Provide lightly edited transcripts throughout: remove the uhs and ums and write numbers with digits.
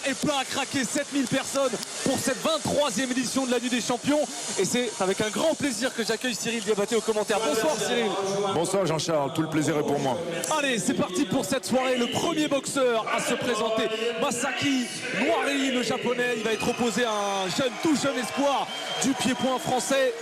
est plein à craquer, 7000 personnes pour cette 23e édition de la Nuit des Champions. Et c'est avec un grand plaisir que j'accueille Cyril Diabaté aux commentaires. Bonsoir Cyril. Bonsoir Jean-Charles, tout le plaisir est pour moi. Allez, c'est parti pour cette soirée. Le premier boxeur à se présenter, Masaki Noiri, le japonais. Il va être opposé à un jeune, tout jeune espoir du pied-point français,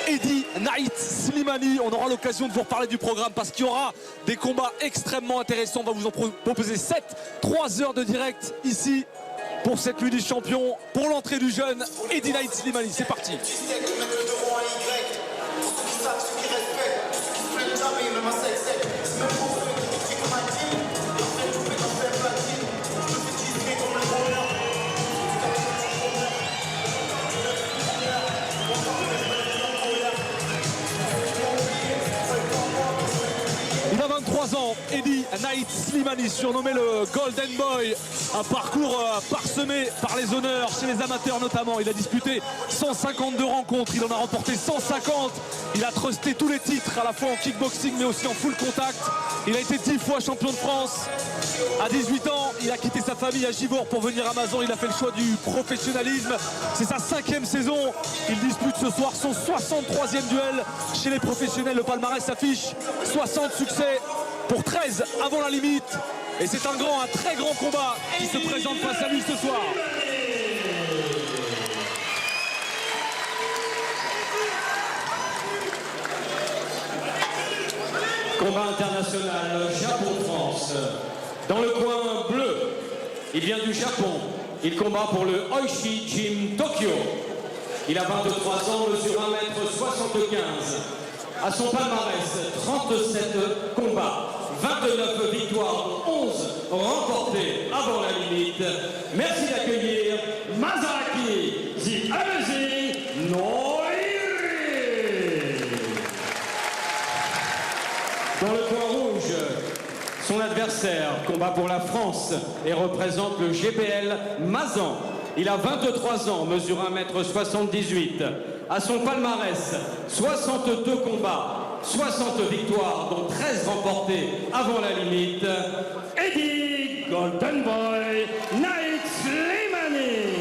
Eddie Knight Slimani. On aura l'occasion de vous reparler du programme parce qu'il y aura des combats extrêmement intéressants. On va vous en proposer 7, 3 heures de direct ici pour cette Nuit des Champions, pour l'entrée du jeune Eddie Knight Slimani. C'est parti. Il a 23 ans, Eddie Knight Slimani, surnommé le Golden Boy. Un parcours parsemé par les honneurs chez les amateurs notamment. Il a disputé 152 rencontres, il en a remporté 150. Il a trusté tous les titres, à la fois en kickboxing mais aussi en full contact. Il a été 10 fois champion de France. À 18 ans, il a quitté sa famille à Givors pour venir à Mazan. Il a fait le choix du professionnalisme. C'est sa 5e saison. Il dispute ce soir son 63e duel chez les professionnels. Le palmarès s'affiche 60 succès pour 13 avant la limite. Et c'est un très grand combat qui se présente face à lui ce soir. Combat international Japon-France. Dans le coin bleu, il vient du Japon. Il combat pour le Oishi Gym Tokyo. Il a 23 ans, mesure 1m75. À son palmarès, 37 combats, 29 victoires, 11 remportés avant la limite. Merci d'accueillir Masaki The Amazing Noiri. Dans le coin rouge, son adversaire combat pour la France et représente le GBL Mazan. Il a 23 ans, mesure 1m78. À son palmarès, 62 combats, 60 victoires, dont 13 remportés avant la limite. Eddie Golden Boy Knight Slimani.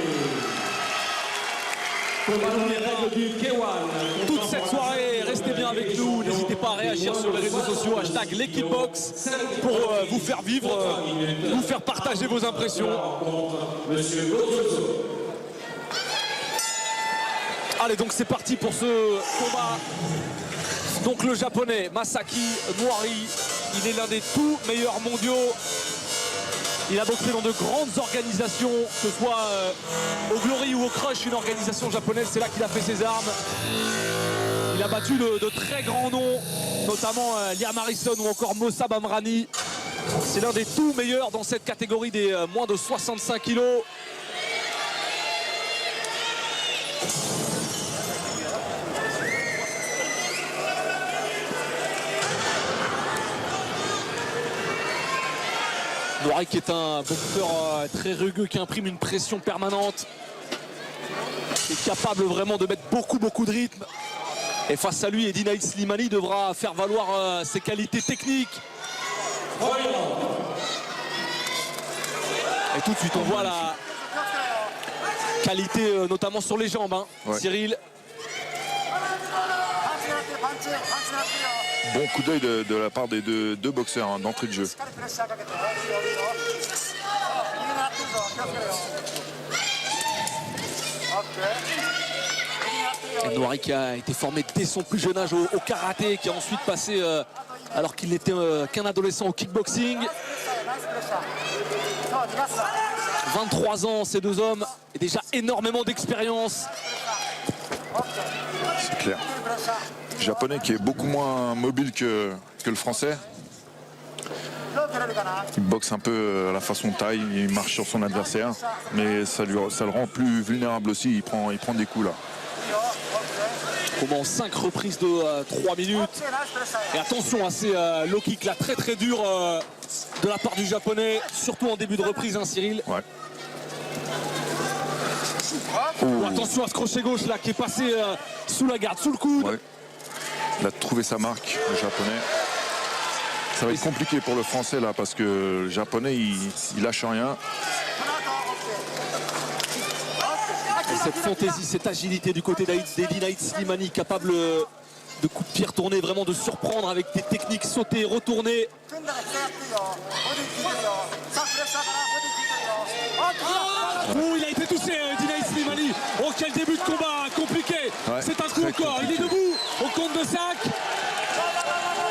Combat dans les règles du K1. Toute cette soirée, restez bien avec nous. N'hésitez pas à réagir sur les réseaux sociaux. Hashtag l'équipe-box pour vous faire vivre, vous faire partager vos impressions. Monsieur Gotoso. Allez, donc c'est parti pour ce combat. Donc le japonais Masaki Noiri, il est l'un des tout meilleurs mondiaux. Il a boxé dans de grandes organisations, que ce soit au Glory ou au Crush, une organisation japonaise, c'est là qu'il a fait ses armes. Il a battu de très grands noms, notamment Liam Harrison ou encore Mossa Bamrani. C'est l'un des tout meilleurs dans cette catégorie des moins de 65 kilos. Noiri qui est un boxeur très rugueux, qui imprime une pression permanente, qui est capable vraiment de mettre beaucoup de rythme. Et face à lui, Eddie Knight Slimani devra faire valoir ses qualités techniques. Et tout de suite on voit la qualité notamment sur les jambes, hein. Ouais. Cyril. Bon coup d'œil de la part des deux boxeurs hein, d'entrée de jeu. Et Noiri qui a été formé dès son plus jeune âge au karaté, qui a ensuite passé, alors qu'il n'était qu'un adolescent, au kickboxing. 23 ans, ces deux hommes, et déjà énormément d'expérience. C'est clair. Le japonais qui est beaucoup moins mobile que le français. Il boxe un peu à la façon taille, il marche sur son adversaire, mais ça le rend plus vulnérable aussi, il prend des coups là. Comment 5 reprises de 3 minutes. Et attention à ces low kicks là, très dur de la part du japonais, surtout en début de reprise, hein, Cyril. Ouais. Oh, attention à ce crochet gauche là qui est passé sous la garde, sous le coude. Ouais. Il a trouvé sa marque, le japonais. Ça va être compliqué pour le français là parce que le japonais il lâche rien. Cette fantaisie, cette agilité du côté d'Eddie Naït Slimani, capable de coups de pied retournés, vraiment de surprendre avec des techniques sautées, retournées. Oh, il a été touché, Eddie Naït Slimani. Oh, quel début de combat compliqué. Ouais, c'est un coup au corps, il est debout au compte de 5.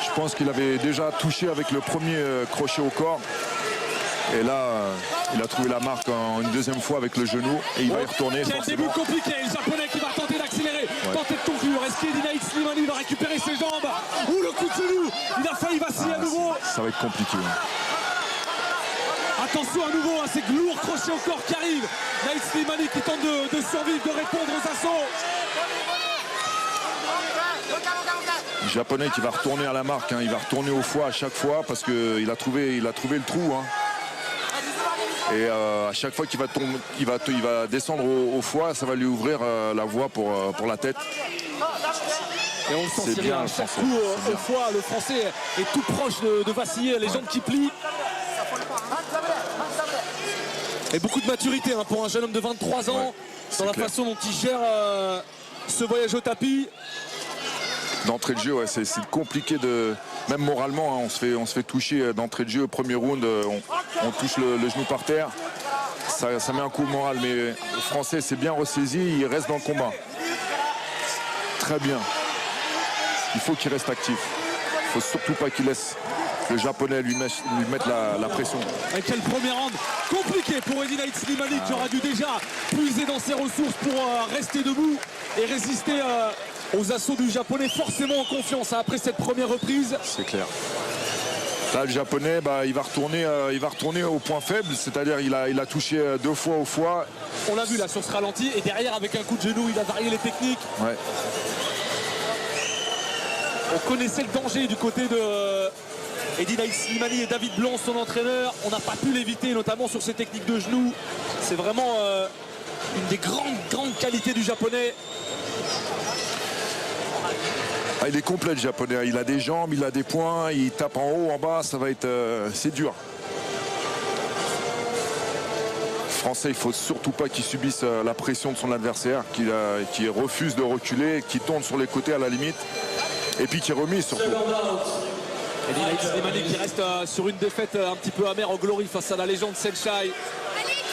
Je pense qu'il avait déjà touché avec le premier crochet au corps. Et là, il a trouvé la marque une deuxième fois avec le genou et il va y retourner. Quel début compliqué, le japonais qui va tenter d'accélérer, tenter de conclure. Est-ce qu'Eddie Naït Slimani va récupérer ses jambes? Ouh, le coup de genou, il a failli vaciller à nouveau. Ça va être compliqué. Attention à nouveau à ces lourds crochets au corps qui arrivent. Naït Slimani qui tente de survivre, de répondre aux assauts. Le japonais qui va retourner à la marque, il va retourner au foie à chaque fois parce qu'il a trouvé le trou. Et à chaque fois qu'il va descendre au foie, ça va lui ouvrir la voie pour la tête. Et on le sent, C'est bien, à chaque coup au foie, le français est tout proche de vaciller, les jambes qui plient. Et beaucoup de maturité pour un jeune homme de 23 ans, dans la façon dont il gère ce voyage au tapis. D'entrée de jeu, ouais, c'est compliqué même moralement, on se fait toucher d'entrée de jeu. Premier round, on touche le genou par terre. Ça met un coup moral, mais le français s'est bien ressaisi, il reste dans le combat. Très bien. Il faut qu'il reste actif. Il ne faut surtout pas qu'il laisse le japonais lui mettre la pression. Et quel premier round compliqué pour Eddie Naït Slimani qui aura dû déjà puiser dans ses ressources pour rester debout et résister aux assauts du japonais, forcément en confiance après cette première reprise. C'est clair. Là, le japonais, il va retourner au point faible, c'est-à-dire il a touché 2 fois au foie. On l'a vu là sur ce ralenti et derrière avec un coup de genou, il a varié les techniques. Ouais. On connaissait le danger du côté de Eddie Naït Slimani et David Blanc, son entraîneur. On n'a pas pu l'éviter, notamment sur ses techniques de genoux. C'est vraiment une des grandes qualités du japonais. Il est complet le japonais, il a des jambes, il a des poings, il tape en haut, en bas, ça va être c'est dur. Le français, il ne faut surtout pas qu'il subisse la pression de son adversaire, qui refuse de reculer, qui tourne sur les côtés à la limite, et puis qui remise surtout. Eddie Naït Slimani qui reste sur une défaite un petit peu amère au Glory face à la légende Senshai.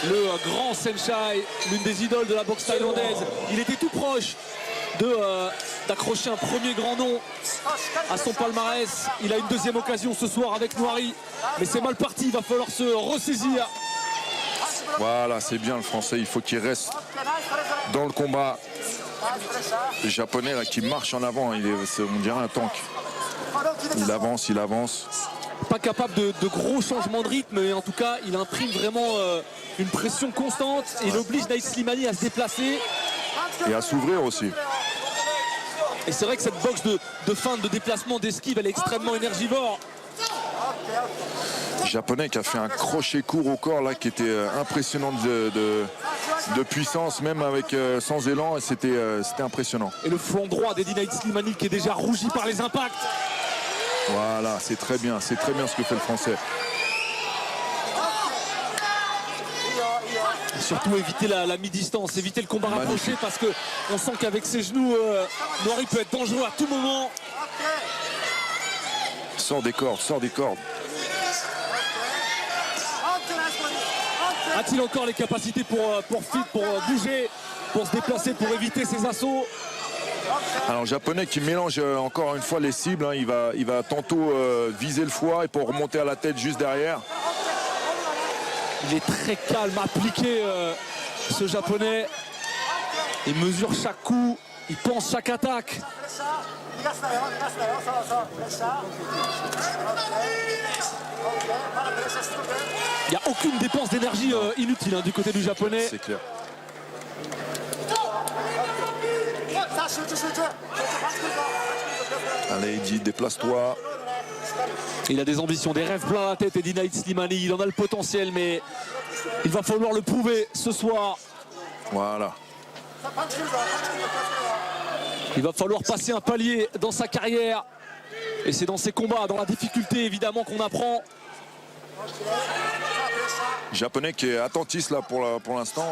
Le grand Senshai, l'une des idoles de la boxe thaïlandaise. Il était tout proche d'accrocher un premier grand nom à son palmarès. Il a une deuxième occasion ce soir avec Noiri, mais c'est mal parti, il va falloir se ressaisir. Voilà, c'est bien le français, il faut qu'il reste dans le combat. Le japonais là, qui marche en avant, on dirait un tank. Il avance. Pas capable de gros changements de rythme, mais en tout cas il imprime vraiment une pression constante et il oblige Naït Slimani à se déplacer. Et à s'ouvrir aussi. Et c'est vrai que cette boxe de feinte, de déplacement, d'esquive, elle est extrêmement énergivore. Le japonais qui a fait un crochet court au corps là, qui était impressionnant de puissance, même avec sans élan, et c'était impressionnant. Et le flanc droit d'Eddie Naït Slimani qui est déjà rougi par les impacts. Voilà, c'est très bien ce que fait le français. Et surtout éviter la mi-distance, éviter le combat rapproché, parce qu'on sent qu'avec ses genoux, Noiri peut être dangereux à tout moment. Sort des cordes. A-t-il encore les capacités pour bouger, pour se déplacer, pour éviter ses assauts? Alors le japonais qui mélange encore une fois les cibles, il va tantôt viser le foie et pour remonter à la tête juste derrière. Il est très calme, appliqué ce japonais. Il mesure chaque coup, il pense chaque attaque. Il n'y a aucune dépense d'énergie inutile du côté du japonais. C'est clair. Allez, Eddie, déplace-toi. Il a des ambitions, des rêves plein la tête, Eddie Naït Slimani. Il en a le potentiel, mais il va falloir le prouver ce soir. Voilà. Il va falloir passer un palier dans sa carrière. Et c'est dans ses combats, dans la difficulté évidemment, qu'on apprend. Japonais qui est attentiste là pour l'instant.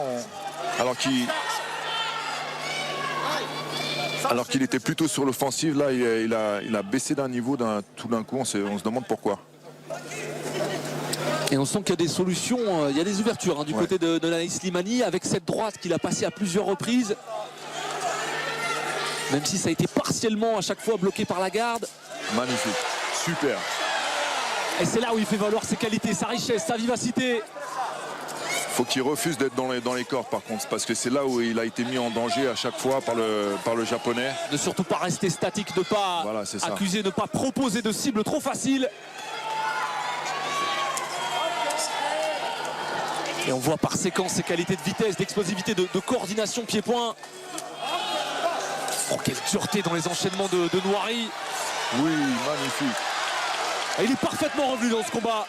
Alors qu'il Alors qu'il était plutôt sur l'offensive, là il a baissé d'un niveau tout d'un coup, on se demande pourquoi. Et on sent qu'il y a des solutions, il y a des ouvertures du côté de Naïs Slimani avec cette droite qu'il a passée à plusieurs reprises. Même si ça a été partiellement à chaque fois bloqué par la garde. Magnifique, super. Et c'est là où il fait valoir ses qualités, sa richesse, sa vivacité. Faut qu'il refuse d'être dans les cordes par contre, parce que c'est là où il a été mis en danger à chaque fois par le japonais. De surtout pas rester statique, de pas accuser, de pas proposer de cible trop facile. Et on voit par séquence ses qualités de vitesse, d'explosivité, de coordination pied-point. Oh, quelle dureté dans les enchaînements de Noiri. Oui, magnifique. Et il est parfaitement revenu dans ce combat.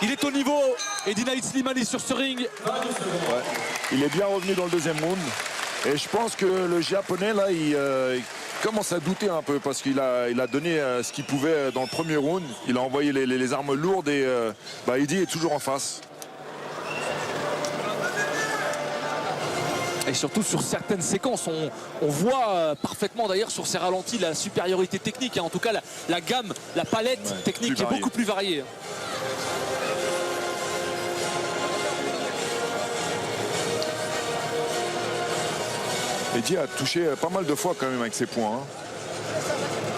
Il est au niveau. Eddie Naït Slimani sur ce ring. Ouais. Il est bien revenu dans le deuxième round. Et je pense que le japonais là, il commence à douter un peu parce qu'il a donné ce qu'il pouvait dans le premier round. Il a envoyé les armes lourdes et Eddie est toujours en face. Et surtout sur certaines séquences, on voit parfaitement d'ailleurs sur ces ralentis la supériorité technique. En tout cas, la gamme, la palette technique est beaucoup plus variée. Eddie a touché pas mal de fois quand même avec ses points.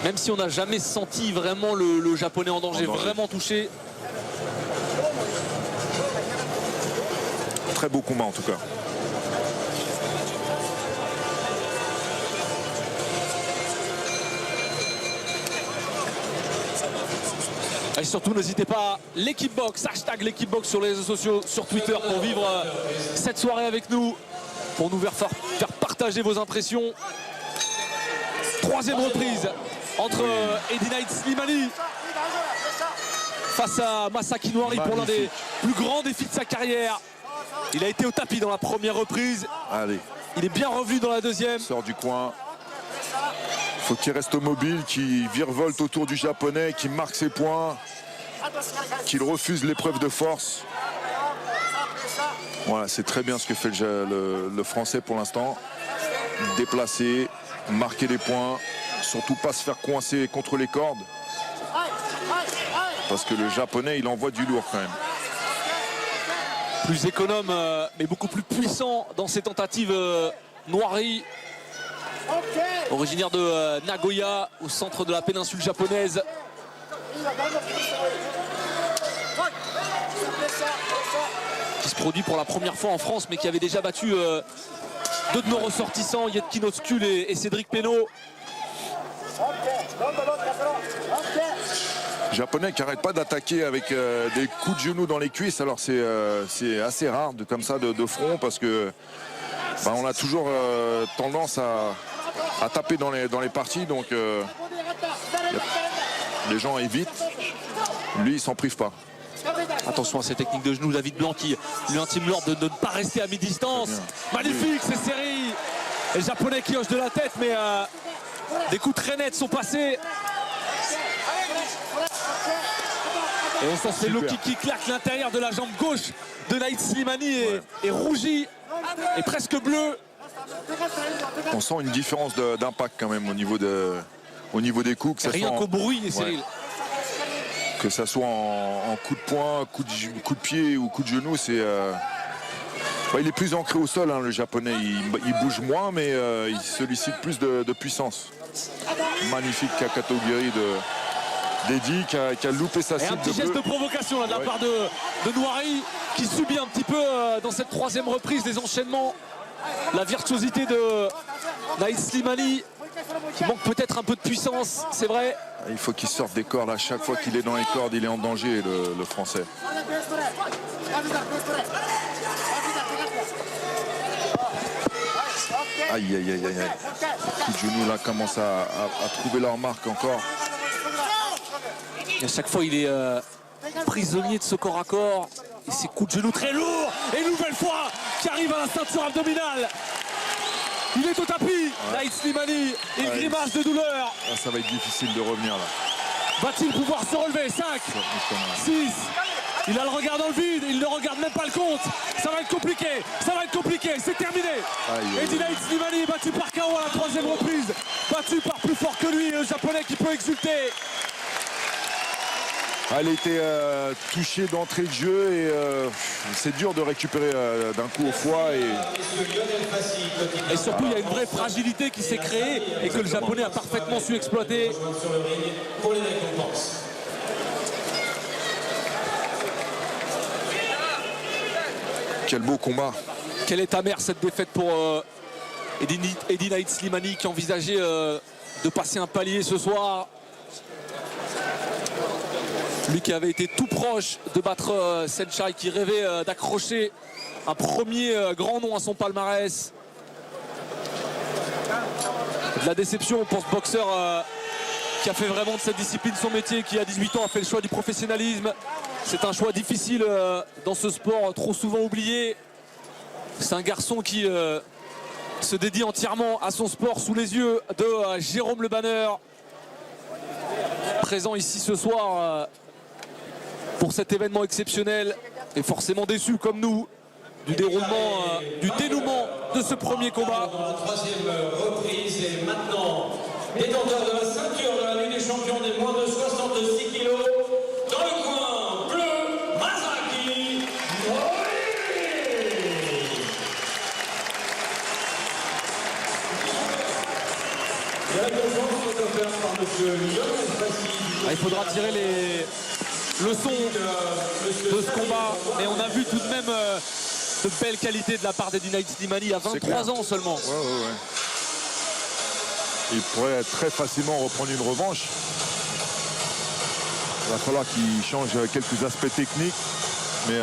Même si on n'a jamais senti vraiment le japonais en danger, vraiment touché. Très beau combat en tout cas. Et surtout, n'hésitez pas, l'équipe box, hashtag l'équipe box sur les réseaux sociaux, sur Twitter pour vivre cette soirée avec nous, pour nous faire partager vos impressions. Troisième reprise entre Eddie Naït Slimani face à Masaki Noiri pour l'un des plus grands défis de sa carrière. Il a été au tapis dans la première reprise. Allez. Il est bien revenu dans la deuxième. Il sort du coin. Faut qu'il reste mobile, qu'il virevolte autour du japonais, qu'il marque ses points, qu'il refuse l'épreuve de force. Voilà, c'est très bien ce que fait le français pour l'instant. Déplacer, marquer des points, surtout pas se faire coincer contre les cordes. Parce que le japonais, il envoie du lourd quand même. Plus économe, mais beaucoup plus puissant dans ses tentatives. Noiri, originaire de Nagoya, au centre de la péninsule japonaise. Qui se produit pour la première fois en France, mais qui avait déjà battu deux de nos ressortissants, Yetkin Oskul et Cédric Pénaud. Japonais qui n'arrête pas d'attaquer avec des coups de genoux dans les cuisses. Alors c'est assez rare comme ça de front, parce que on a toujours tendance à taper dans les parties, donc les gens évitent. Lui, il s'en prive pas. Attention à ces techniques de genoux, David Blanc qui lui intime l'ordre de ne pas rester à mi-distance. Magnifique, ces séries. Les Japonais qui hochent de la tête, mais des coups très nets sont passés. Et on sent ces low kicks qui claquent l'intérieur de la jambe gauche de Naït Slimani et rougi et presque bleu. On sent une différence d'impact quand même au niveau des coups. Rien qu'au bruit, Cyril. Que ça soit en coup de poing, coup de pied ou coup de genou, il est plus ancré au sol, le japonais. Il bouge moins, mais il sollicite plus de puissance. Magnifique Kakatogiri d'Eddie qui a loupé sa cible. Et un petit geste de provocation là, de la part de Noiri, qui subit un petit peu dans cette troisième reprise des enchaînements. La virtuosité de Naït Slimani, qui manque peut-être un peu de puissance, c'est vrai. Il faut qu'il sorte des cordes. À chaque fois qu'il est dans les cordes, il est en danger, le français. Aïe, aïe, aïe, aïe. Les coups de genoux là commencent à trouver leur marque encore. Et à chaque fois, il est prisonnier de ce corps à corps. Et ses coups de genoux très lourds. Et une nouvelle fois, qui arrive à la ceinture abdominale. Il est au tapis, Naït Slimani, il grimace de douleur. Ça va être difficile de revenir là. Va-t-il pouvoir se relever? 5, 6, il a le regard dans le vide, il ne regarde même pas le compte. Ça va être compliqué, c'est terminé. Eddie Naït Slimani est battu par KO à la troisième reprise. battu par plus fort que lui, le japonais qui peut exulter. Elle a été touchée d'entrée de jeu et c'est dur de récupérer d'un coup au foie. Et surtout, il y a une vraie fragilité qui s'est créée et que le japonais a parfaitement su exploiter. Quel beau combat. Quelle est amère cette défaite pour Eddie Naït Slimani qui envisageait de passer un palier ce soir. Lui qui avait été tout proche de battre Saenchai, qui rêvait d'accrocher un premier grand nom à son palmarès. De la déception pour ce boxeur qui a fait vraiment de cette discipline son métier, qui à 18 ans a fait le choix du professionnalisme. C'est un choix difficile dans ce sport trop souvent oublié. C'est un garçon qui se dédie entièrement à son sport sous les yeux de Jérôme Le Banner, présent ici ce soir pour cet événement exceptionnel, et forcément déçu comme nous du déroulement, du dénouement de ce premier combat. Dans la troisième reprise, et maintenant détenteur de la ceinture de la Ligue des champions des moins de 66 kg, dans le coin bleu, Masaki Mori. La conférence est offerte par M. Lionel Fassi. Il faudra tirer les leçons de ce combat, mais on a vu tout de même de belles qualités de la part d'Eddie Naït Slimani à 23 ans seulement. Ouais. Il pourrait très facilement reprendre une revanche. Il va falloir qu'il change quelques aspects techniques. Mais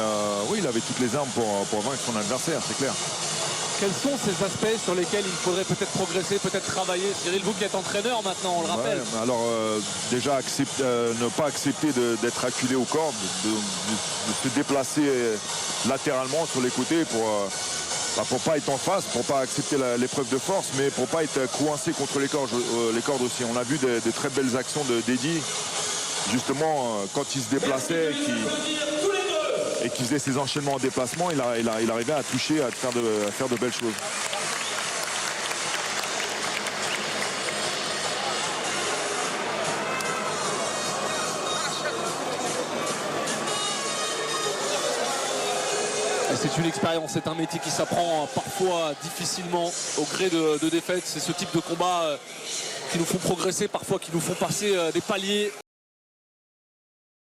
oui, il avait toutes les armes pour vaincre son adversaire, c'est clair. Quels sont ces aspects sur lesquels il faudrait peut-être progresser, peut-être travailler? Cyril, vous qui êtes entraîneur maintenant, on le rappelle. Ouais, alors déjà ne pas accepter d'être acculé au corps, de se déplacer latéralement sur les côtés pour pas être en face, pour pas accepter l'épreuve de force, mais pour pas être coincé contre les cordes aussi. On a vu de très belles actions d'Eddie, justement quand il se déplaçait et qu'il faisait ses enchaînements en déplacement, il arrivait à toucher, à faire de belles choses. C'est une expérience, c'est un métier qui s'apprend parfois difficilement au gré de défaites. C'est ce type de combat qui nous font progresser, parfois qui nous font passer des paliers.